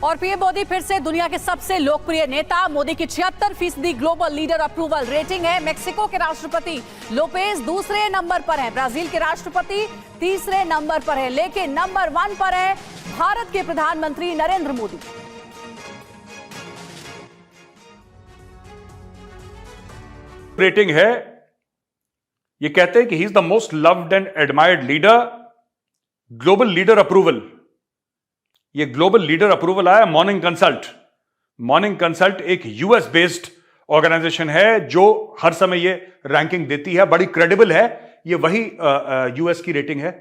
और पीएम मोदी फिर से दुनिया के सबसे लोकप्रिय नेता। मोदी की 76% ग्लोबल लीडर अप्रूवल रेटिंग है। मेक्सिको के राष्ट्रपति लोपेज दूसरे नंबर पर हैं, ब्राजील के राष्ट्रपति तीसरे नंबर पर है, लेकिन नंबर 1 पर है भारत के प्रधानमंत्री नरेंद्र मोदी। रेटिंग है, ये कहते हैं कि he is the most loved and admired leader. Global leader approval, ये ग्लोबल लीडर अप्रूवल आया मॉर्निंग कंसल्ट। मॉर्निंग कंसल्ट एक यूएस बेस्ड ऑर्गेनाइजेशन है जो हर समय ये रैंकिंग देती है, बड़ी क्रेडिबल है। ये वही यूएस की रेटिंग है।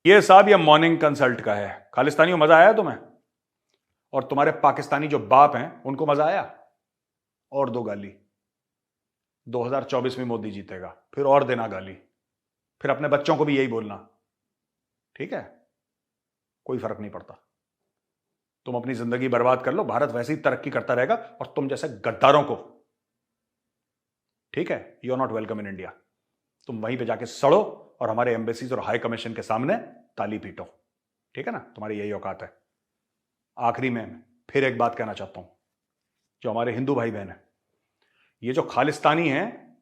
ये साहब ये मॉर्निंग कंसल्ट का है। खालिस्तानियों, मजा आया तुम्हें? और तुम्हारे पाकिस्तानी जो बाप हैं उनको मजा आया? और दो गाली। 2024 में मोदी जीतेगा, फिर और देना गाली, फिर अपने बच्चों को भी यही बोलना, ठीक है? कोई फर्क नहीं पड़ता। तुम अपनी जिंदगी बर्बाद कर लो, भारत वैसे ही तरक्की करता रहेगा और तुम जैसे गद्दारों को, ठीक है, you are not welcome in India. तुम वहीं पे जाके सड़ो और हमारे एम्बेसीज और हाई कमीशन के सामने ताली पीटो, ठीक है ना? तुम्हारी यही औकात है। आखिरी में फिर एक बात कहना चाहता हूं, जो हमारे हिंदू भाई बहन है, ये जो खालिस्तानी हैं,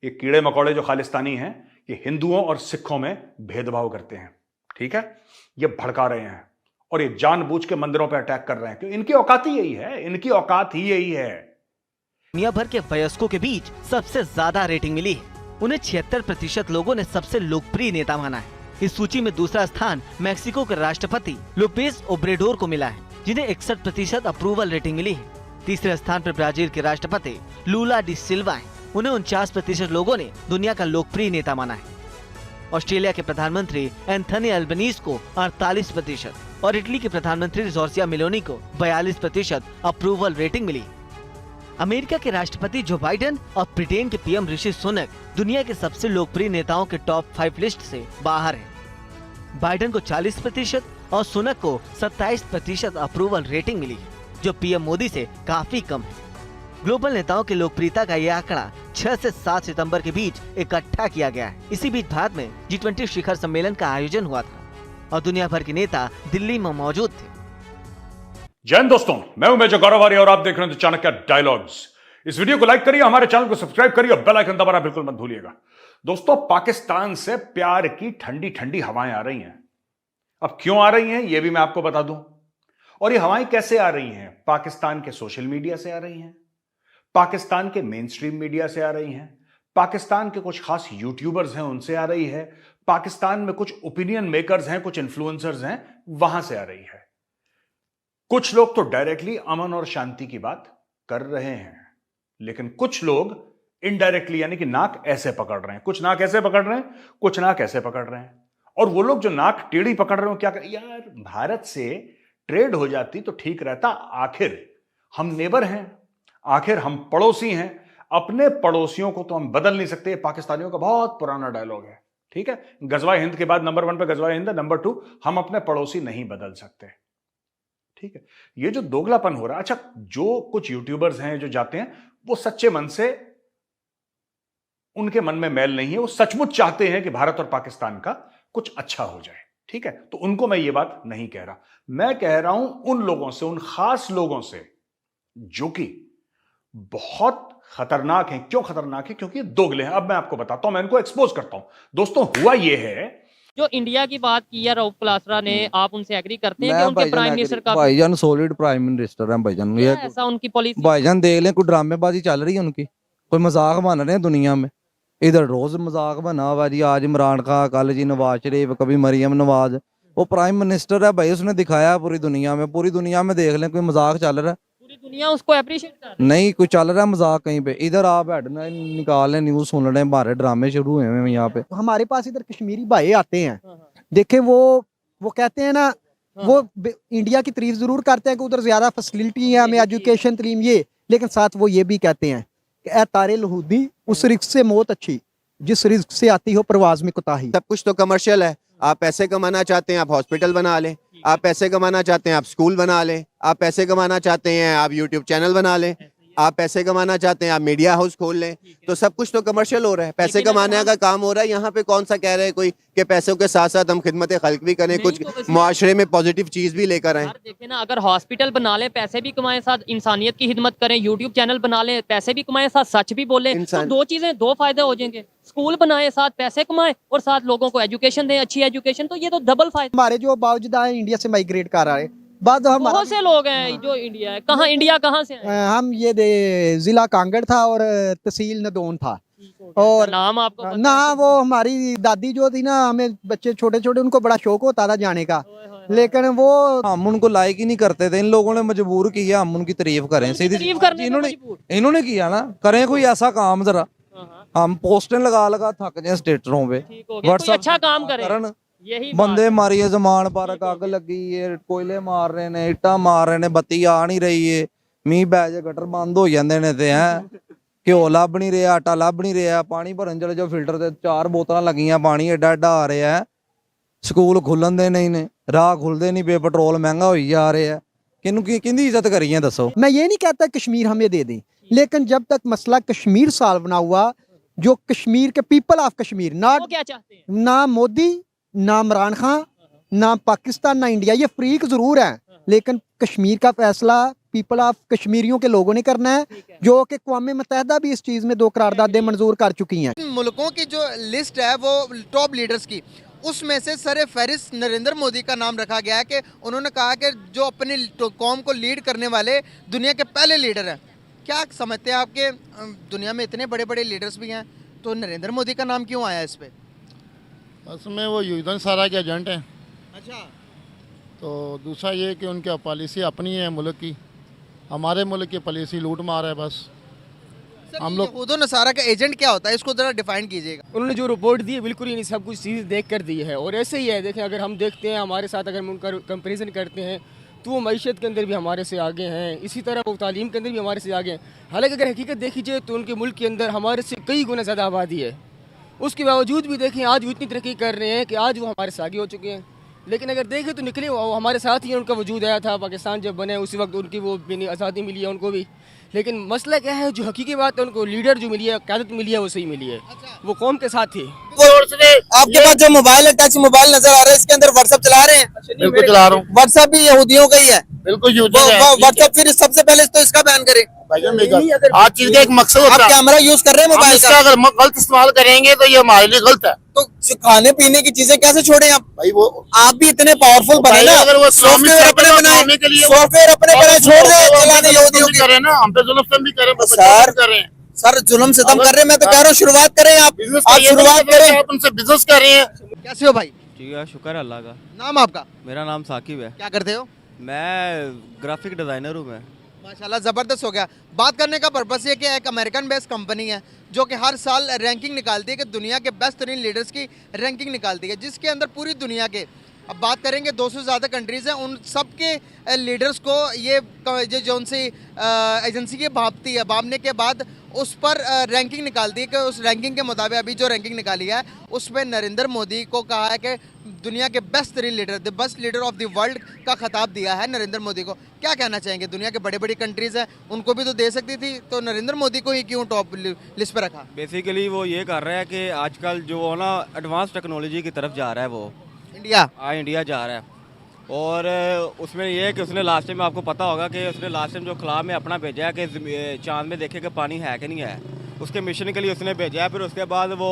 ये कीड़े मकोड़े जो खालिस्तानी हैं, ये हिंदुओं और सिखों में भेदभाव करते हैं, ठीक है? ये भड़का रहे हैं और ये जानबूझ के मंदिरों पर अटैक कर रहे हैं, क्योंकि इनकी औकात ही यही है, इनकी औकात ही यही है। दुनिया भर के वयस्कों के बीच सबसे ज्यादा रेटिंग मिली है। उन्हें 76% लोगों ने सबसे लोकप्रिय नेता माना है। इस सूची में दूसरा स्थान मैक्सिको के राष्ट्रपति लोपेज ओब्रेडोर को मिला है, जिन्हें 61% अप्रूवल रेटिंग मिली है। तीसरे स्थान पर ब्राजील के राष्ट्रपति लूला डी सिल्वा है। उन्हें 49% लोगों ने दुनिया का लोकप्रिय नेता माना है। ऑस्ट्रेलिया के प्रधानमंत्री एंथनी अल्बनीज को 48% और इटली के प्रधानमंत्री जॉर्जिया मेलोनी को 42% अप्रूवल रेटिंग मिली। अमेरिका के राष्ट्रपति जो बाइडेन और ब्रिटेन के पीएम ऋषि सुनक दुनिया के सबसे लोकप्रिय नेताओं के टॉप 5 लिस्ट से बाहर हैं। बाइडेन को 40% और सुनक को 27% अप्रूवल रेटिंग मिली, जो पीएम मोदी से काफी कम है। ग्लोबल नेताओं की लोकप्रियता का यह आंकड़ा 6 से 7 सितंबर के बीच इकट्ठा किया गया है। इसी बीच भारत में G20 शिखर सम्मेलन का आयोजन हुआ था और दुनिया भर के नेता दिल्ली में मौजूद थे। जय हिंद दोस्तों, मैं हूं मेजर गौरव आर्य और आप देख रहे हैं चाणक्य डायलॉग्स। इस वीडियो को लाइक करिए, हमारे चैनल को सब्सक्राइब करिए और बेल आइकन दबाना बिल्कुल मत भूलिएगा। दोस्तों, पाकिस्तान से प्यार की ठंडी ठंडी हवाएं आ रही हैं। अब क्यों आ रही हैं यह भी मैं आपको बता दूं। और ये हवाएं कैसे आ रही हैं? पाकिस्तान के सोशल मीडिया से आ रही हैं, पाकिस्तान के मेन स्ट्रीम मीडिया से आ रही हैं, पाकिस्तान के कुछ खास यूट्यूबर्स हैं उनसे आ रही है, पाकिस्तान में कुछ ओपिनियन मेकर्स हैं, कुछ इन्फ्लुएंसर्स हैं, वहां से आ रही है। कुछ लोग तो डायरेक्टली अमन और शांति की बात कर रहे हैं, लेकिन कुछ लोग इनडायरेक्टली यानी कि नाक ऐसे पकड़ रहे हैं। कुछ नाक ऐसे पकड़ रहे हैं, कुछ नाक ऐसे पकड़ रहे हैं। और वो लोग जो नाक टेढ़ी पकड़ रहे हो, क्या कर, यार भारत से ट्रेड हो जाती तो ठीक रहता, आखिर हम नेबर हैं, आखिर हम पड़ोसी हैं, अपने पड़ोसियों को तो हम बदल नहीं सकते। पाकिस्तानियों का बहुत पुराना डायलॉग है, ठीक है? गजवाए हिंद के बाद नंबर 1 पे गजवाए हिंद है, नंबर 2 हम अपने पड़ोसी नहीं बदल सकते, ठीक है? ये जो दोगलापन हो रहा है, अच्छा, जो कुछ यूट्यूबर्स हैं जो जाते हैं, वो सच्चे मन से, उनके मन में मैल नहीं है, वो सचमुच चाहते हैं कि भारत और पाकिस्तान का कुछ अच्छा हो जाए, ठीक है? तो उनको मैं ये बात नहीं कह रहा, मैं कह रहा हूं उन लोगों से, उन खास लोगों से जो कि बहुत खतरनाक हैं। क्यों खतरनाक है? क्योंकि ये दोगले हैं। अब मैं आपको बताता हूं, मैं इनको एक्सपोज करता हूं। दोस्तों, हुआ ये है, जो इंडिया की बात की है रऊफ क्लासरा ने, आप उनसे एग्री करते हैं कि उनके प्राइम मिनिस्टर का भाईजान सॉलिड प्राइम मिनिस्टर हैं भाईजान? ये ऐसा उनकी पॉलिसी भाईजान देख लें, कोई ड्रामेबाजी चल रही है उनकी, कोई मजाक बन रहे हैं दुनिया में। इधर रोज मजाक बना हुआ जी, आज इमरान खान, कल जी नवाज शरीफ, कभी मरियम नवाज। वो प्राइम मिनिस्टर है भाई, उसने दिखाया पूरी दुनिया में। पूरी दुनिया में देख लें, कोई मजाक चल रहा है, पूरी दुनिया उसको अप्रिशिएट कर रही है। नहीं कोई चल रहा है मजाक कहीं पे। इधर आप हेडलाइन निकाल लें, न्यूज सुन रहे हैं, हमारे ड्रामे शुरू हुए हैं यहाँ पे। हमारे पास इधर कश्मीरी भाई आते हैं, देखें वो कहते हैं ना, वो इंडिया की तारीफ जरूर करते हैं कि उधर ज्यादा फैसिलिटी है, हमें एजुकेशन तलीम ये, लेकिन साथ वो ये भी कहते हैं कि ए तारे लहूदी, उस रिस्क से मौत अच्छी जिस रिस्क से आती हो परवाज में कोताही। सब कुछ तो कमर्शियल है। आप पैसे कमाना चाहते हैं, आप हॉस्पिटल बना लें। आप पैसे कमाना चाहते हैं, आप स्कूल बना लें। आप पैसे कमाना चाहते हैं, आप यूट्यूब चैनल बना लें। आप पैसे कमाना चाहते हैं, आप मीडिया हाउस खोल लें, तो सब कुछ तो कमर्शियल हो रहा है, पैसे लेकिन कमाने का काम हो रहा है। यहाँ पे कौन सा कह रहे हैं कोई कि पैसों के साथ साथ हम खिदमत खल्क भी करें, नहीं, कुछ तो इसमें- मुआशरे में पॉजिटिव चीज भी लेकर आए। यार देखे ना, अगर हॉस्पिटल बना ले, पैसे भी कमाएं, साथ इंसानियत की खिदमत करें, यूट्यूब चैनल बना ले, पैसे भी कमाएं, साथ सच भी बोले, तो इंसान- दो चीजें, दो फायदे हो जाएंगे। स्कूल बनाए, साथ पैसे कमाएं और साथ लोगों को एजुकेशन दें, अच्छी एजुकेशन, तो ये तो डबल फायदा। हमारे जो बावजूदा है इंडिया से माइग्रेट कर रहे हैं, बाद हमारा बहुत से लोग हैं जो इंडिया है, कहाँ इंडिया कहाँ से आए? हम ये दे जिला कांगड़ था और तहसील नदौन था। और नाम आपको पता ना है? वो हमारी दादी जो थी ना, हमें बच्चे छोटे छोटे उनको बड़ा शौक होता था जाने का, ओए होए होए। लेकिन वो हम उनको लाइक ही नहीं करते थे, इन लोगों ने मजबूर किया हम उनकी तारीफ करें। उनकी सीधी तारीफ करने पे इन्होंने मजबूर। इन्होंने किया ना, करें कोई ऐसा काम जरा। हाँ, हम पोस्टें लगा लगा थक जाए स्टेटरों पे, ठीक हो गया, कोई WhatsApp अच्छा काम करे, करन। यही बंदे बात है। मारिए, जमान पार्क अग लगी है, कोयले मार रहे ने, इट्टा मार रहे ने, बत्ती आ नहीं रही है, मीह पै जाए गटर बंद हो जाते ने ते हैं, घ्यो ਲੱਭ नहीं रहा, आटा ਲੱਭ नहीं रहा, पानी भरन चले जाओ फिल्टर ते 4 बोतल लगियां, पानी एडा एडा आ रहा है, ਸਕੂਲ ਖੁੱਲਣ ਦੇ ਨਹੀਂ ਨੇ, ਰਾਹ ਖੁੱਲਦੇ ਨਹੀਂ ਪਏ, ਪੈਟਰੋਲ ਮਹਿੰਗਾ ਹੋਈ ਜਾ ਰਿਹਾ ਹੈ, ਕਿਹਦੀ ਇੱਜ਼ਤ ਕਰੀਏ ਦੱਸੋ। मैं ये नहीं कहता कश्मीर हमें दे दें, लेकिन जब तक मसला कश्मीर सॉल्व ना हुआ, जो कश्मीर के पीपल ऑफ कश्मीर, ना वो क्या चाहते हैं? ना मोदी, ना इमरान खान, ना पाकिस्तान, ना इंडिया, ये फ्रीक जरूर है, लेकिन कश्मीर का फैसला पीपल ऑफ कश्मीरियों के लोगों ने करना है, जो कि अक़वाम मुत्तहिदा भी इस चीज़ में 2 करारदादें मंजूर कर चुकी हैं। इन मुल्कों की जो लिस्ट है वो टॉप लीडर्स की, उसमें से सर फहरिस्त नरेंद्र मोदी का नाम रखा गया है कि उन्होंने कहा कि जो अपनी कौम को लीड करने वाले दुनिया के पहले लीडर हैं। क्या समझते हैं आपके दुनिया में इतने बड़े बड़े लीडर्स भी हैं, तो नरेंद्र मोदी का नाम क्यों आया इस पे? उसमें वो यूजन सारा के एजेंट हैं। अच्छा, तो दूसरा ये कि उनकी पॉलिसी अपनी है मुल्क की, हमारे मुल्क की पॉलिसी लूट मार है बस। सर हम ये लोग- यहूद व नसारा का एजेंट क्या होता है, इसको जरा डिफाइन कीजिएगा। उन्होंने जो रिपोर्ट दी है बिल्कुल ही नहीं, सब कुछ चीज़ देख कर दी है। और ऐसे ही है, देखें अगर हम देखते हैं हमारे साथ, अगर हम उनका कंपेरिजन करते हैं तो वो मईशत के अंदर भी हमारे से आगे हैं, इसी तरह वो तालीम के अंदर भी हमारे से आगे हैं। हालांकि अगर हकीकत देखी जाए तो उनके मुल्क के अंदर हमारे से कई गुना ज़्यादा आबादी है, उसके बावजूद भी देखें आज वो इतनी तरक्की कर रहे हैं कि आज वो हमारे से आगे हो चुके हैं। लेकिन अगर देखें तो निकले वो हमारे साथ ही उनका वजूद आया था, पाकिस्तान जब बने उसी वक्त उनकी वो आज़ादी मिली है उनको भी। लेकिन मसला क्या है, जो हकीकी बात है, उनको लीडर जो मिली है, क़यादत मिली है, वो सही मिली है, वो कौम के साथ थी। आपके पास जो मोबाइल है, टच मोबाइल नजर आ रहा है, इसके अंदर व्हाट्सएप चला रहे हैं? बिल्कुल चला रहा हूँ, व्हाट्सएप भी यहूदियों का ही है। बिल्कुल व्हाट्सएप फिर सबसे पहले तो इसका बैन करें। हर चीज का एक मकसद आप होता है। कैमरा यूज कर रहे हैं हम मोबाइल इसका का, अगर गलत इस्तेमाल करेंगे तो ये हमारे लिए गलत है। तो खाने पीने की चीजें कैसे छोड़े आप? भाई वो आप भी इतने पावरफुल बने भाई ना, अगर वो इस्लामिक सॉफ्टवेयर अपने सेक्टर बनाए, बनाने के लिए सॉफ्टवेयर अपने बनाए, छोड़ दे चलाने यहूदियों की। करें ना, हम पे जुल्म भी करें, सर, कर रहे हैं। सर जुल्म सितम कर रहे हैं, मैं तो कह रहा हूँ शुरुआत करें आप बिजनेस शुरुआत करें। आप उनसे बिजनेस कर रहे हैं। कैसे हो भाई? ठीक है, शुक्र है अल्लाह का। नाम आपका? मेरा नाम साकिब है, क्या करते हो? मैं ग्राफिक डिज़ाइनर हूँ। मैं माशाल्लाह ज़बरदस्त हो गया। बात करने का पर्पस ये कि एक अमेरिकन बेस्ड कंपनी है जो कि हर साल रैंकिंग निकालती है कि दुनिया के बेस्ट तरीन लीडर्स की रैंकिंग निकालती है, जिसके अंदर पूरी दुनिया के, अब बात करेंगे 200 से ज़्यादा कंट्रीज़ हैं, उन सब के लीडर्स को ये जो उनसे एजेंसी की भापती है, भापने के बाद उस पर रैंकिंग निकालती है कि उस रैंकिंग के मुताबिक अभी जो रैंकिंग निकाली है उसमें नरेंद्र मोदी को कहा है कि दुनिया के बेस्ट तरीन leader, the best leader of the world का खिताब दिया है नरेंद्र मोदी को। क्या कहना चाहेंगे? दुनिया के बड़ी बड़ी कंट्रीज़ हैं, उनको भी तो दे सकती थी, तो नरेंद्र मोदी को ही क्यों टॉप लिस्ट पर रखा? बेसिकली वो ये कर रहा है कि आजकल जो ना एडवांस टेक्नोलॉजी की तरफ जा रहा है, वो इंडिया जा रहा है। और उसमें ये है कि उसने लास्ट टाइम, आपको पता होगा कि उसने लास्ट टाइम जो खला में अपना भेजा है कि चांद में देखे कि पानी है कि नहीं है, उसके मिशन के लिए उसने भेजा है। फिर उसके बाद वो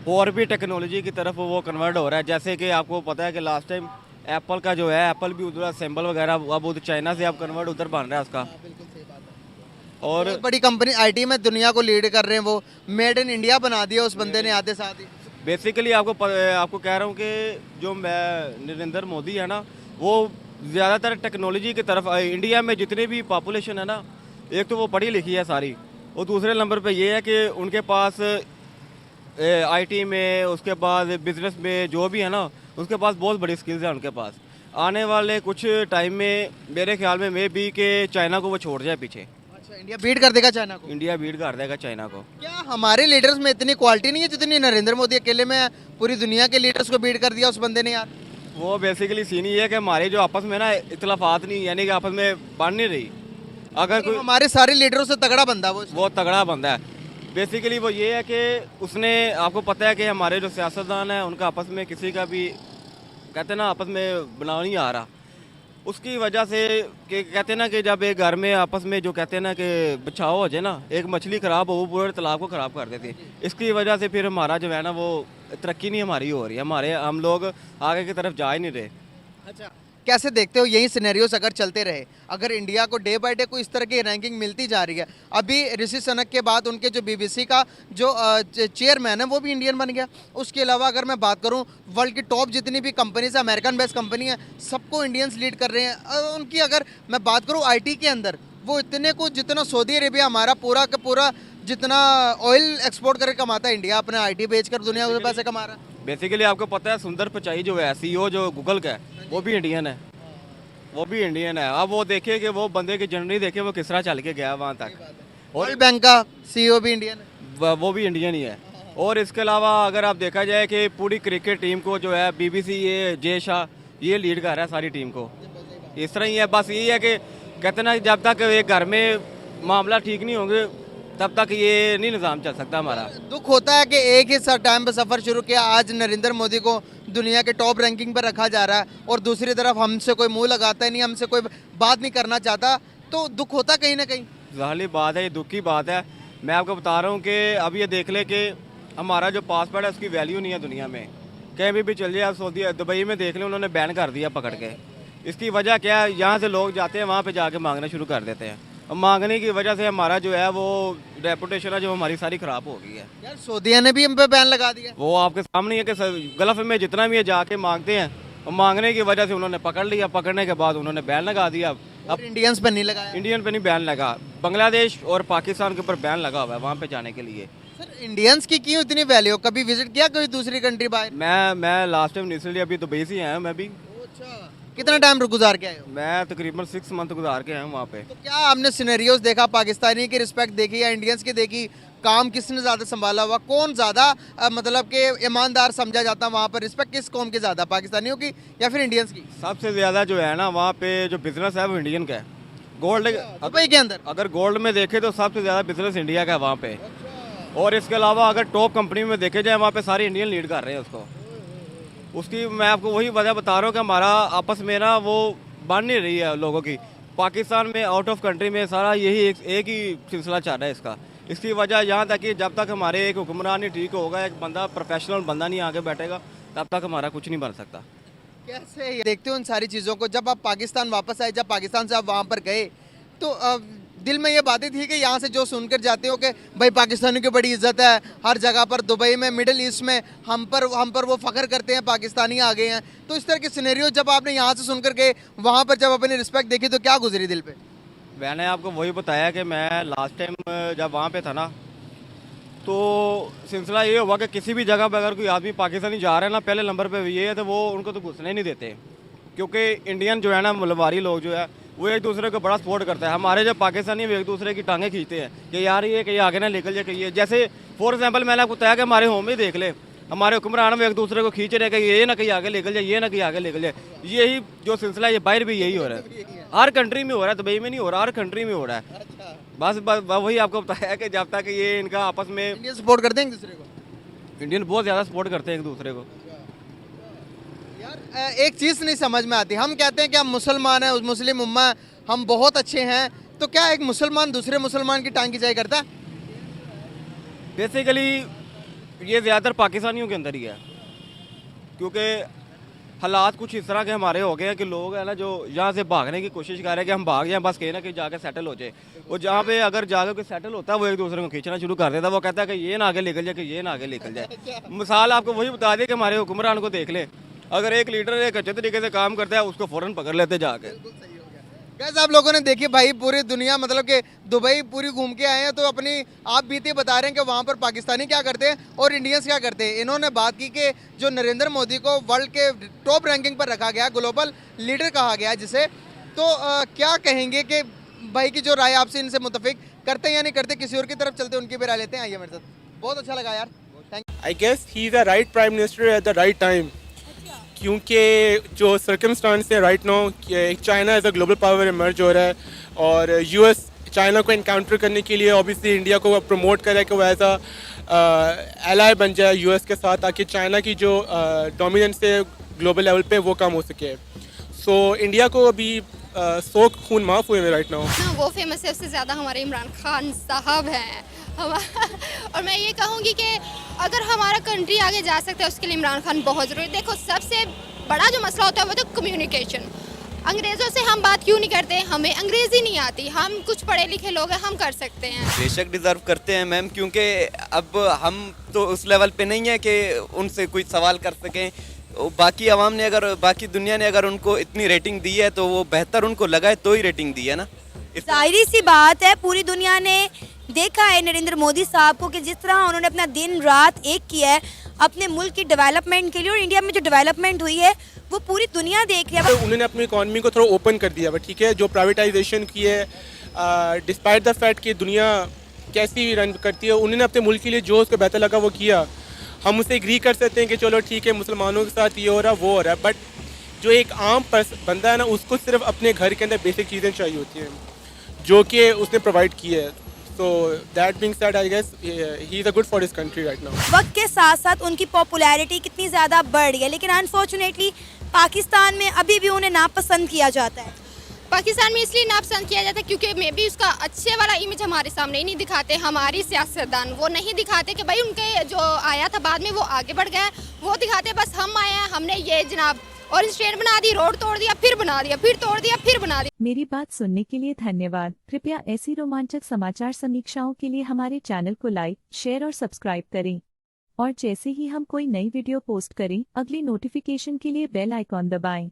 और भी टेक्नोलॉजी की तरफ वो कन्वर्ट हो रहा है। जैसे कि आपको पता है कि लास्ट टाइम एप्पल का जो है, एप्पल भी उधर असेंबल वगैरह अब उधर चाइना से अब कन्वर्ट उधर बन रहा है उसका। और बहुत बड़ी कंपनी आईटी में दुनिया को लीड कर रहे हैं, वो मेड इन इंडिया बना दिया उस बंदे ने आते साथ ही। बेसिकली आपको कह रहा हूँ कि जो नरेंद्र मोदी है ना, वो ज़्यादातर टेक्नोलॉजी की तरफ, इंडिया में जितने भी पॉपुलेशन है ना, एक तो वो पढ़ी लिखी है सारी, और दूसरे नंबर पे ये है कि उनके पास आईटी में, उसके बाद बिजनेस में जो भी है ना, उसके पास बहुत बड़ी स्किल्स है उनके पास। आने वाले कुछ टाइम में मेरे ख्याल में मे बी कि चाइना को वो छोड़ जाए पीछे। अच्छा, इंडिया बीट कर देगा चाइना को? इंडिया बीट कर देगा चाइना को। क्या हमारे लीडर्स में इतनी क्वालिटी नहीं है जितनी नरेंद्र मोदी अकेले में है? पूरी दुनिया के लीडर्स को बीट कर दिया उस बंदे ने यार। वो बेसिकली सीन ही है कि हमारे जो आपस में ना इख्तलाफात नहीं, यानी कि आपस में बन नहीं रही। अगर कोई हमारे सारे लीडरों से तगड़ा बंदा वो तगड़ा बंदा है। बेसिकली वो ये है कि उसने, आपको पता है कि हमारे जो सियासतदान हैं उनका आपस में किसी का भी कहते हैं ना आपस में बनाव नहीं आ रहा, उसकी वजह से कि कहते हैं ना कि जब एक घर में आपस में जो कहते हैं ना कि बचाव हो जाए ना, एक मछली ख़राब हो वो पूरे तालाब को ख़राब कर देती है। इसकी वजह से फिर हमारा जो है ना वो तरक्की नहीं हमारी हो रही है, हम लोग आगे की तरफ जा ही नहीं रहे। अच्छा, कैसे देखते हो यही सिनेरियोस अगर चलते रहे, अगर इंडिया को डे बाय डे को इस तरह की रैंकिंग मिलती जा रही है? अभी ऋषि सनक के बाद उनके जो बीबीसी का जो चेयरमैन है वो भी इंडियन बन गया। उसके अलावा अगर मैं बात करूं वर्ल्ड की टॉप जितनी भी कंपनीज है, अमेरिकन बेस्ड कंपनी है, सबको इंडियंस लीड कर रहे हैं। उनकी अगर मैं बात करूँ IT के अंदर, वो इतने को जितना सऊदी अरेबिया हमारा पूरा का पूरा जितना ऑयल एक्सपोर्ट करके कमाता है, इंडिया अपने IT बेचकर दुनिया में पैसे कमा रहा है। बेसिकली आपको पता है सुंदर पिचाई जो है CEO जो गूगल का है वो भी इंडियन है, वो भी इंडियन है। अब वो देखे कि वो बंदे की जर्नी देखे वो किस तरह चल के गया वहाँ तक। वर्ल्ड बैंक का CEO भी इंडियन है, वो भी इंडियन ही है। और इसके अलावा अगर आप देखा जाए कि पूरी क्रिकेट टीम को जो है BBC ये जय शाह ये लीड कर रहा है सारी टीम को। इस तरह ही है, बस यही है कि कहते ना जब तक एक घर में मामला ठीक नहीं होंगे तब तक ये नहीं निज़ाम चल सकता हमारा। दुख होता है कि एक ही टाइम पे सफ़र शुरू किया, आज नरेंद्र मोदी को दुनिया के टॉप रैंकिंग पर रखा जा रहा है और दूसरी तरफ हमसे कोई मुंह लगाता ही नहीं, हमसे कोई बात नहीं करना चाहता, तो दुख होता कहीं ना कहीं। ज़ाहिर बात है, ये दुख की बात है। मैं आपको बता रहा हूँ कि अब ये देख ले कि हमारा जो पासपोर्ट है उसकी वैल्यू नहीं है दुनिया में, कहीं भी चल जाए। सऊदी दुबई में देख लें उन्होंने बैन कर दिया पकड़ के। इसकी वजह क्या है, यहाँ से लोग जाते हैं वहाँ पे जाके मांगना शुरू कर देते हैं, और मांगने की वजह से हमारा जो है वो रेपुटेशन है जो हमारी सारी ख़राब हो गई है। यार सऊदिया ने भी हम पे बैन लगा दिया, वो आपके सामने है कि गल्फ में जितना भी है जाके मांगते हैं, और मांगने की वजह से उन्होंने पकड़ लिया, पकड़ने के बाद उन्होंने बैन लगा दिया। अब इंडियंस पे नहीं लगाया, इंडियन पे नहीं बैन लगा, बांग्लादेश और पाकिस्तान के ऊपर बैन लगा हुआ है वहाँ पे जाने के लिए। सर इंडियंस की क्यों इतनी वैल्यू? कभी विजिट किया कोई दूसरी कंट्री बाहर? मैं लास्ट टाइम रिसेंटली अभी दुबई से आया हूँ मैं भी। कितना टाइम गुजार के आए हो? मैं तकरीबन 6 मंथ गुजार के आया हूँ वहाँ पे। तो क्या आपने सिनेरियोस देखा, पाकिस्तानी की रिस्पेक्ट देखी या इंडियंस की देखी? काम किसने ज़्यादा संभाला हुआ, कौन ज़्यादा मतलब कि ईमानदार समझा जाता वहाँ पर? रिस्पेक्ट किस कौम की ज़्यादा, पाकिस्तानियों की या फिर इंडियंस की? सबसे ज़्यादा जो है ना वहाँ पे जो बिजनेस है वो इंडियन का है। गोल्ड दुबई के अंदर अगर गोल्ड में देखे तो सबसे ज़्यादा बिजनेस इंडिया का है वहाँ पे। और इसके अलावा अगर टॉप कंपनी में देखे जाए वहाँ पे सारे इंडियन लीड कर रहे हैं उसको। उसकी मैं आपको वही वजह बता रहा हूँ कि हमारा आपस में ना वो बन नहीं रही है लोगों की। पाकिस्तान में आउट ऑफ कंट्री में सारा यही एक ही सिलसिला चल रहा है इसका। इसकी वजह यहाँ तक कि जब तक हमारे एक हुक्मरान नहीं ठीक होगा, एक बंदा प्रोफेशनल बंदा नहीं आगे बैठेगा, तब तक हमारा कुछ नहीं बन सकता। कैसे देखते हो इन सारी चीज़ों को? जब आप पाकिस्तान वापस आए, जब पाकिस्तान से आप वहाँ पर गए, तो दिल में ये बातें थी कि यहाँ से जो सुनकर जाते हो कि भाई पाकिस्तानियों की बड़ी इज्जत है हर जगह पर, दुबई में, मिडिल ईस्ट में हम पर वो फ़ख्र करते हैं पाकिस्तानी आ गए हैं, तो इस तरह के सिनेरियो जब आपने यहाँ से सुनकर गए, वहाँ पर जब अपनी रिस्पेक्ट देखी तो क्या गुजरी दिल पे? मैंने आपको वही बताया कि मैं लास्ट टाइम जब वहाँ पे था ना, तो सिलसिला ये हुआ कि किसी भी जगह पर अगर कोई आदमी पाकिस्तानी जा रहा है ना, पहले नंबर पे ये है तो वो उनको तो घुसने नहीं देते, क्योंकि इंडियन जो है ना मलबारी लोग जो है वो एक दूसरे को बड़ा सपोर्ट करता है। हमारे जो पाकिस्तानी वो एक दूसरे की टांगें खींचते हैं कि यार ये कहीं आगे ना निकल जाए कहीं। जैसे फॉर एग्जांपल मैंने आपको बताया कि हमारे होम में देख ले, हमारे हुक्मरान में एक दूसरे को खींच रहे कि ये ना कहीं आगे निकल जाए, ये ना कहीं आगे निकल जाए। यही जो सिलसिला ये बाहर भी यही हो रहा है, हर कंट्री में हो रहा है, दुबई में नहीं हो रहा, हर कंट्री में हो रहा है। बस वही आपको बताया कि जब तक ये इनका आपस में इंडियन सपोर्ट करते हैं एक दूसरे को? इंडियन बहुत ज़्यादा सपोर्ट करते हैं एक दूसरे को। यार एक चीज़ नहीं समझ में आती, हम कहते हैं कि हम मुसलमान हैं, मुस्लिम उम्मा, हम बहुत अच्छे हैं, तो क्या एक मुसलमान दूसरे मुसलमान की टांग खिंचाई करता है? बेसिकली ये ज़्यादातर पाकिस्तानियों के अंदर ही है, क्योंकि हालात कुछ इस तरह के हमारे हो गए हैं कि लोग है ना जो यहाँ से भागने की कोशिश कर रहे हैं कि हम भाग जाएं, बस कहीं ना कहीं जाके सेटल हो जाए। वो जहाँ पे अगर जाकर कोई सेटल होता है वो एक दूसरे को खींचना शुरू कर देता है। वो कहता है कि ये ना आगे निकल जाए, कि ये ना आगे निकल जाए। मिसाल आपको वही बता दें कि हमारे हुक्मरान को देख ले, अगर एक लीडर एक अच्छे तरीके से काम करता है उसको फ़ौरन पकड़ लेते जाके। कैसे आप लोगों ने देखी भाई पूरी दुनिया, मतलब कि दुबई पूरी घूम के आए हैं, तो अपनी आप बीते बता रहे हैं कि वहाँ पर पाकिस्तानी क्या करते हैं और इंडियंस क्या करते हैं। इन्होंने बात की कि जो नरेंद्र मोदी को वर्ल्ड के टॉप रैंकिंग पर रखा गया, ग्लोबल लीडर कहा गया जिसे, तो क्या कहेंगे कि भाई की जो राय आपसे इनसे मुतफिक करते हैं या नहीं करते? किसी और की तरफ चलते उनकी भी राय लेते हैं। आइए मेरे साथ, बहुत अच्छा लगा यार, thank you. I guess he's a right prime minister at the right time. क्योंकि जो सर्कमस्टांस है right now, China as a global power emerge हो रहा है और यूएस चाइना को इनकाउंटर करने के लिए ऑब्वियसली इंडिया को प्रमोट करे कि वो एज अ एलाय बन जाए यूएस के साथ, ताकि चाइना की जो डोमिनेंस है ग्लोबल लेवल पे वो कम हो सके। सो इंडिया को अभी 100 खून माफ़ हुए हैं राइट नाउ। वो फेमस है, उससे ज़्यादा हमारे इमरान खान साहब हैं और मैं ये कहूँगी कि अगर हमारा कंट्री आगे जा सकता है उसके लिए इमरान खान बहुत ज़रूरी। देखो सबसे बड़ा जो मसला होता है वो तो कम्युनिकेशन। अंग्रेज़ों से हम बात क्यों नहीं करते, हमें अंग्रेज़ी नहीं आती, हम कुछ पढ़े लिखे लोग हैं, हम कर सकते हैं। बेशक डिजर्व करते हैं मैम, क्योंकि अब हम तो उस लेवल पे नहीं है कि उनसे कोई सवाल कर सकें। बाकी आवाम ने अगर, बाकी दुनिया ने अगर उनको इतनी रेटिंग दी है तो वो बेहतर उनको लगा है तो ही रेटिंग दी है ना। जाहिर सी बात है, पूरी दुनिया ने देखा है नरेंद्र मोदी साहब को कि जिस तरह उन्होंने अपना दिन रात एक किया है अपने मुल्क की डेवलपमेंट के लिए, और इंडिया में जो डेवलपमेंट हुई है वो पूरी दुनिया देख रही है। तो उन्होंने अपनी इकॉनमी को थोड़ा ओपन कर दिया, ठीक है, जो प्राइवेटाइजेशन की है, डिस्पाइट द फैक्ट कि दुनिया कैसी रन करती है, उन्होंने अपने मुल्क के लिए जो उसको बेहतर लगा वो किया। हम उससे एग्री कर सकते हैं कि चलो ठीक है मुसलमानों के साथ ये हो रहा वो हो रहा है, बट जो एक आम बंदा है ना उसको सिर्फ अपने घर के अंदर बेसिक चीज़ें चाहिए होती हैं जो कि उसने प्रोवाइड की है। So that being said, I guess he is a good for his country right now. वक्त के साथ साथ उनकी पॉपुलैरिटी कितनी ज़्यादा बढ़ गई है, लेकिन अनफॉर्चुनेटली पाकिस्तान में अभी भी उन्हें नापसंद किया जाता है। पाकिस्तान में इसलिए नापसंद किया जाता है क्योंकि मे बी उसका अच्छे वाला इमेज हमारे सामने ही नहीं दिखाते। हमारी सियासतदान वो नहीं दिखाते कि भाई उनके जो आया था बाद में वो आगे बढ़ गया, वो दिखाते बस हम आए हैं, हमने ये जनाब ऑरेंज ट्रेन बना दी, रोड तोड़ दिया, फिर बना दिया, फिर तोड़ दिया, फिर बना दिया। मेरी बात सुनने के लिए धन्यवाद। कृपया ऐसी रोमांचक समाचार समीक्षाओं के लिए हमारे चैनल को लाइक, शेयर और सब्सक्राइब करें। और जैसे ही हम कोई नई वीडियो पोस्ट करें, अगली नोटिफिकेशन के लिए बेल आइकॉन दबाएं।